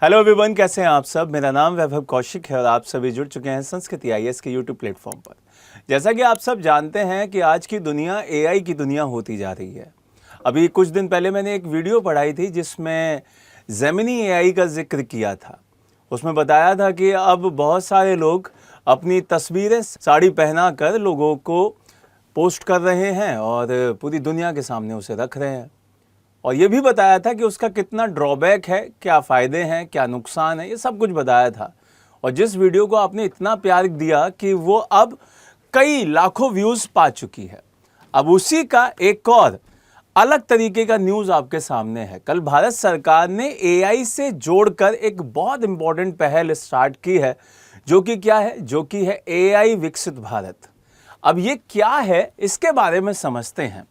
Hello everyone, कैसे हैं आप सब। मेरा नाम वैभव कौशिक है और आप सभी जुड़ चुके हैं संस्कृति आईएएस के यूट्यूब प्लेटफॉर्म पर। जैसा कि आप सब जानते हैं कि आज की दुनिया एआई की दुनिया होती जा रही है। अभी कुछ दिन पहले मैंने एक वीडियो पढ़ाई थी जिसमें जेमिनी एआई का जिक्र किया था। उसमें बताया था कि अब बहुत सारे लोग अपनी तस्वीरें साड़ी पहना कर लोगों को पोस्ट कर रहे हैं और पूरी दुनिया के सामने उसे रख रहे हैं। और ये भी बताया था कि उसका कितना ड्रॉबैक है, क्या फ़ायदे हैं, क्या नुकसान है, ये सब कुछ बताया था। और जिस वीडियो को आपने इतना प्यार दिया कि वो अब कई लाखों व्यूज़ पा चुकी है। अब उसी का एक और अलग तरीके का न्यूज़ आपके सामने है। कल भारत सरकार ने एआई से जोड़कर एक बहुत इंपॉर्टेंट पहल स्टार्ट की है, जो कि क्या है, जो कि है एआई विकसित भारत। अब ये क्या है, इसके बारे में समझते हैं।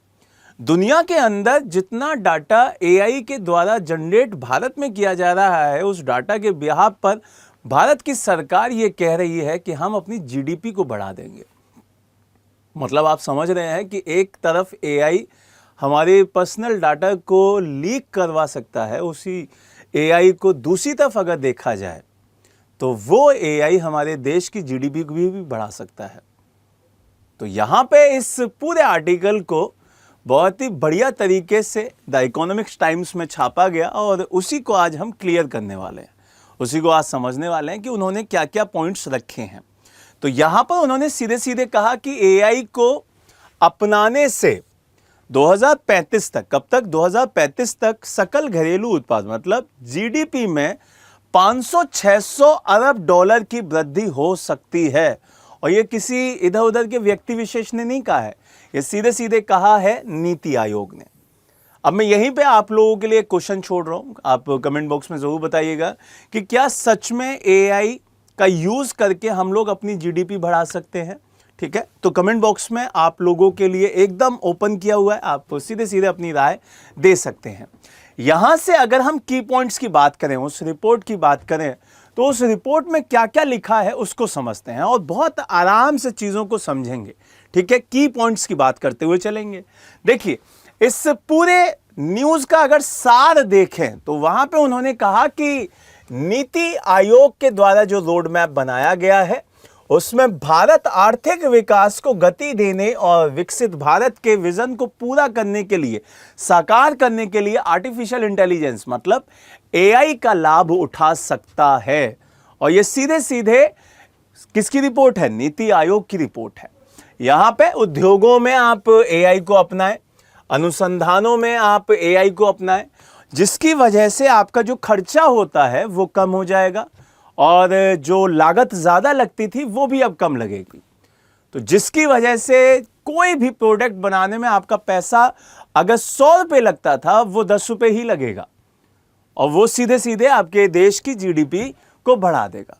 दुनिया के अंदर जितना डाटा एआई के द्वारा जनरेट भारत में किया जा रहा है, उस डाटा के बिहाफ पर भारत की सरकार ये कह रही है कि हम अपनी जीडीपी को बढ़ा देंगे। मतलब आप समझ रहे हैं कि एक तरफ एआई हमारे पर्सनल डाटा को लीक करवा सकता है, उसी एआई को दूसरी तरफ अगर देखा जाए तो वो एआई हमारे देश की जीडीपी को भी बढ़ा सकता है। तो यहाँ पे इस पूरे आर्टिकल को बहुत ही बढ़िया तरीके से द इकोनॉमिक्स टाइम्स में छापा गया और उसी को आज हम क्लियर करने वाले हैं, उसी को आज समझने वाले हैं कि उन्होंने क्या क्या पॉइंट्स रखे हैं। तो यहाँ पर उन्होंने सीधे सीधे कहा कि एआई को अपनाने से 2035 तक, कब तक, 2035 तक सकल घरेलू उत्पाद मतलब जीडीपी में 500-600 अरब डॉलर की वृद्धि हो सकती है। और ये किसी इधर उधर के व्यक्ति विशेष ने नहीं कहा है, ये सीधे सीधे कहा है नीति आयोग ने। अब मैं यहीं पे आप लोगों के लिए क्वेश्चन छोड़ रहा हूं, आप कमेंट बॉक्स में जरूर बताइएगा कि क्या सच में एआई का यूज करके हम लोग अपनी जीडीपी बढ़ा सकते हैं। ठीक है, तो कमेंट बॉक्स में आप लोगों के लिए एकदम ओपन किया हुआ है, आप सीधे सीधे अपनी राय दे सकते हैं। यहां से अगर हम की पॉइंट्स की बात करें, उस रिपोर्ट की बात करें, तो उस रिपोर्ट में क्या क्या लिखा है उसको समझते हैं और बहुत आराम से चीजों को समझेंगे। ठीक है, की पॉइंट्स की बात करते हुए चलेंगे। देखिए, इस पूरे न्यूज का अगर सार देखें तो वहां पे उन्होंने कहा कि नीति आयोग के द्वारा जो रोड मैप बनाया गया है उसमें भारत आर्थिक विकास को गति देने और विकसित भारत के विजन को पूरा करने के लिए, साकार करने के लिए आर्टिफिशियल इंटेलिजेंस मतलब एआई का लाभ उठा सकता है। और ये सीधे सीधे किसकी रिपोर्ट है? नीति आयोग की रिपोर्ट है। यहां पे उद्योगों में आप एआई को अपनाएं, अनुसंधानों में आप एआई को अपनाएं, जिसकी वजह से आपका जो खर्चा होता है वो कम हो जाएगा और जो लागत ज्यादा लगती थी वो भी अब कम लगेगी। तो जिसकी वजह से कोई भी प्रोडक्ट बनाने में आपका पैसा अगर 100 रुपये लगता था वो 10 रुपये ही लगेगा और वो सीधे सीधे आपके देश की जीडीपी को बढ़ा देगा।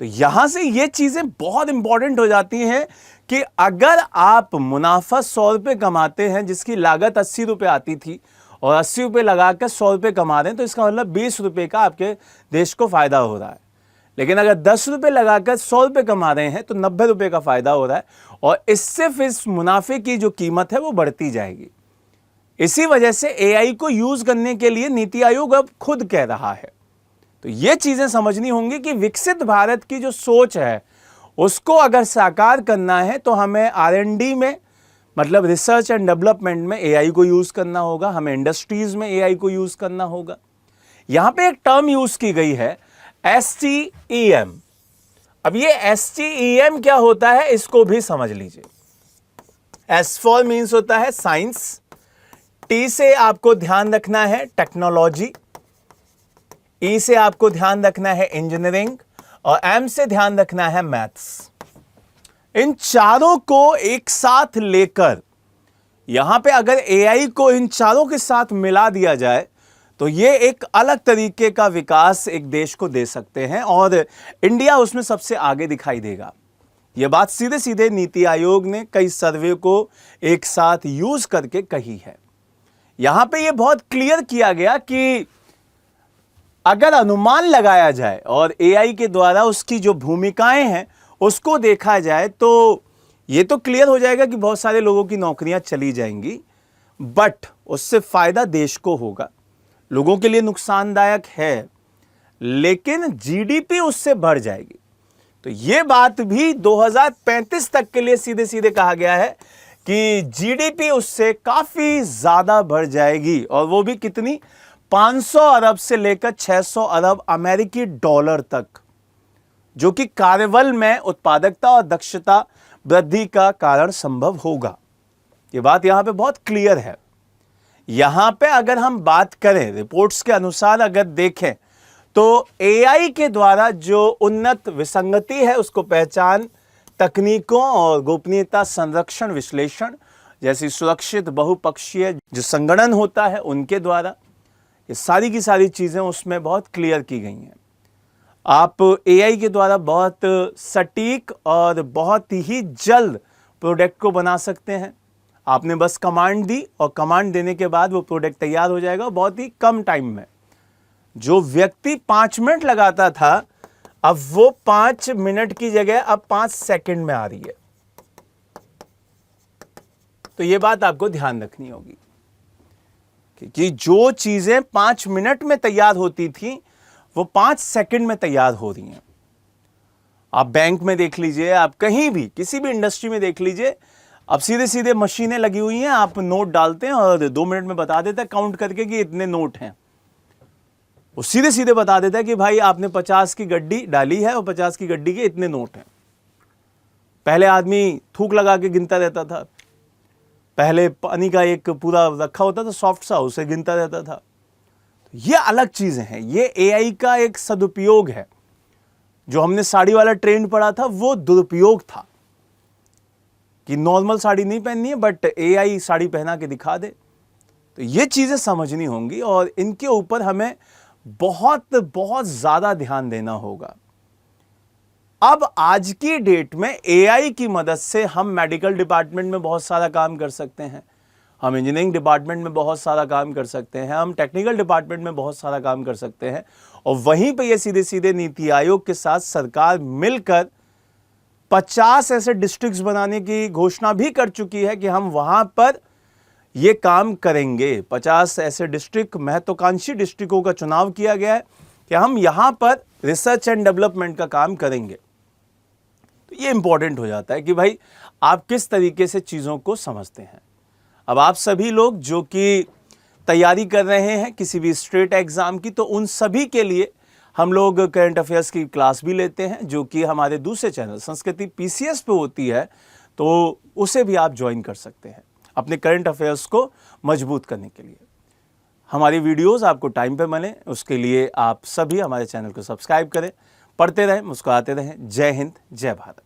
तो यहां से ये चीजें बहुत इंपॉर्टेंट हो जाती हैं कि अगर आप मुनाफा 100 रुपये कमाते हैं जिसकी लागत 80 रुपये आती थी और 80 रुपये लगाकर 100 रुपये कमा रहे हैं, तो इसका मतलब 20 रुपये का आपके देश को फायदा हो रहा है। लेकिन अगर 10 रुपये लगाकर 100 रुपये कमा रहे हैं तो 90 रुपये का फायदा हो रहा है और इससे फिर इस मुनाफे की जो कीमत है वो बढ़ती जाएगी। इसी वजह से एआई को यूज करने के लिए नीति आयोग अब खुद कह रहा है। तो ये चीजें समझनी होंगी कि विकसित भारत की जो सोच है उसको अगर साकार करना है तो हमें आरएनडी में मतलब रिसर्च एंड डेवलपमेंट में एआई को यूज करना होगा, हमें इंडस्ट्रीज में एआई को यूज करना होगा। यहां पे एक टर्म यूज की गई है STEM। अब ये STEM क्या होता है इसको भी समझ लीजिए। S फॉर मीन्स होता है साइंस, T से आपको ध्यान रखना है टेक्नोलॉजी, E से आपको ध्यान रखना है इंजीनियरिंग और M से ध्यान रखना है मैथ्स। इन चारों को एक साथ लेकर यहां पे अगर एआई को इन चारों के साथ मिला दिया जाए तो ये एक अलग तरीके का विकास एक देश को दे सकते हैं और इंडिया उसमें सबसे आगे दिखाई देगा। यह बात सीधे सीधे नीति आयोग ने कई सर्वे को एक साथ यूज करके कही है। यहां पे यह बहुत क्लियर किया गया कि अगर अनुमान लगाया जाए और एआई के द्वारा उसकी जो भूमिकाएं हैं उसको देखा जाए तो ये तो क्लियर हो जाएगा कि बहुत सारे लोगों की नौकरियां चली जाएंगी, बट उससे फायदा देश को होगा, लोगों के लिए नुकसानदायक है। लेकिन जीडीपी उससे बढ़ जाएगी। तो ये बात भी 2035 तक के लिए सीधे सीधे कहा गया है कि जीडीपी उससे काफी ज्यादा बढ़ जाएगी, और वो भी कितनी, 500 अरब से लेकर 600 अरब अमेरिकी डॉलर तक, जो कि कार्यबल में उत्पादकता और दक्षता वृद्धि का कारण संभव होगा। ये बात यहां पे बहुत क्लियर है। यहां पे अगर हम बात करें, रिपोर्ट्स के अनुसार अगर देखें, तो एआई के द्वारा जो उन्नत विसंगति है उसको पहचान तकनीकों और गोपनीयता संरक्षण विश्लेषण जैसी सुरक्षित बहुपक्षीय जो संगणन होता है उनके द्वारा, ये सारी की सारी चीजें उसमें बहुत क्लियर की गई हैं। आप एआई के द्वारा बहुत सटीक और बहुत ही जल्द प्रोडक्ट को बना सकते हैं। आपने बस कमांड दी और कमांड देने के बाद वो प्रोडक्ट तैयार हो जाएगा बहुत ही कम टाइम में। जो व्यक्ति 5 मिनट लगाता था, अब वो 5 मिनट की जगह अब 5 सेकंड में आ रही है। तो ये बात आपको ध्यान रखनी होगी कि जो चीजें 5 मिनट में तैयार होती थी वो 5 सेकंड में तैयार हो रही हैं। आप बैंक में देख लीजिए, आप कहीं भी किसी भी इंडस्ट्री में देख लीजिए, अब सीधे सीधे मशीनें लगी हुई हैं, आप नोट डालते हैं और 2 मिनट में बता देता है काउंट करके कि इतने नोट हैं। वो सीधे सीधे बता देता है कि भाई आपने 50 की गड्डी डाली है और 50 की गड्डी के इतने नोट हैं। पहले आदमी थूक लगा के गिनता रहता था, पहले पानी का एक पूरा रखा होता था सॉफ्ट सा, उसे गिनता रहता था। ये अलग चीजें हैं, ये एआई का एक सदुपयोग है। जो हमने साड़ी वाला ट्रेंड पढ़ा था वो दुरुपयोग था कि नॉर्मल साड़ी नहीं पहननी है बट एआई साड़ी पहना के दिखा दे। तो ये चीजें समझनी होंगी और इनके ऊपर हमें बहुत बहुत ज्यादा ध्यान देना होगा। अब आज की डेट में एआई की मदद से हम मेडिकल डिपार्टमेंट में बहुत सारा काम कर सकते हैं, हम इंजीनियरिंग डिपार्टमेंट में बहुत सारा काम कर सकते हैं, हम टेक्निकल डिपार्टमेंट में बहुत सारा काम कर सकते हैं। और वहीं पे ये सीधे सीधे नीति आयोग के साथ सरकार मिलकर 50 ऐसे डिस्ट्रिक्ट्स बनाने की घोषणा भी कर चुकी है कि हम वहां पर ये काम करेंगे। 50 ऐसे डिस्ट्रिक्ट, महत्वाकांक्षी डिस्ट्रिक्टों का चुनाव किया गया है कि हम यहां पर रिसर्च एंड डेवलपमेंट का काम करेंगे। तो ये इंपॉर्टेंट हो जाता है कि भाई आप किस तरीके से चीजों को समझते हैं। अब आप सभी लोग जो कि तैयारी कर रहे हैं किसी भी स्टेट एग्जाम की, तो उन सभी के लिए हम लोग करंट अफेयर्स की क्लास भी लेते हैं, जो कि हमारे दूसरे चैनल संस्कृति पीसीएस पे होती है, तो उसे भी आप ज्वाइन कर सकते हैं अपने करंट अफेयर्स को मजबूत करने के लिए। हमारी वीडियोस आपको टाइम पे मिले उसके लिए आप सभी हमारे चैनल को सब्सक्राइब करें, पढ़ते रहें, मुस्कुराते रहें। जय हिंद, जय भारत।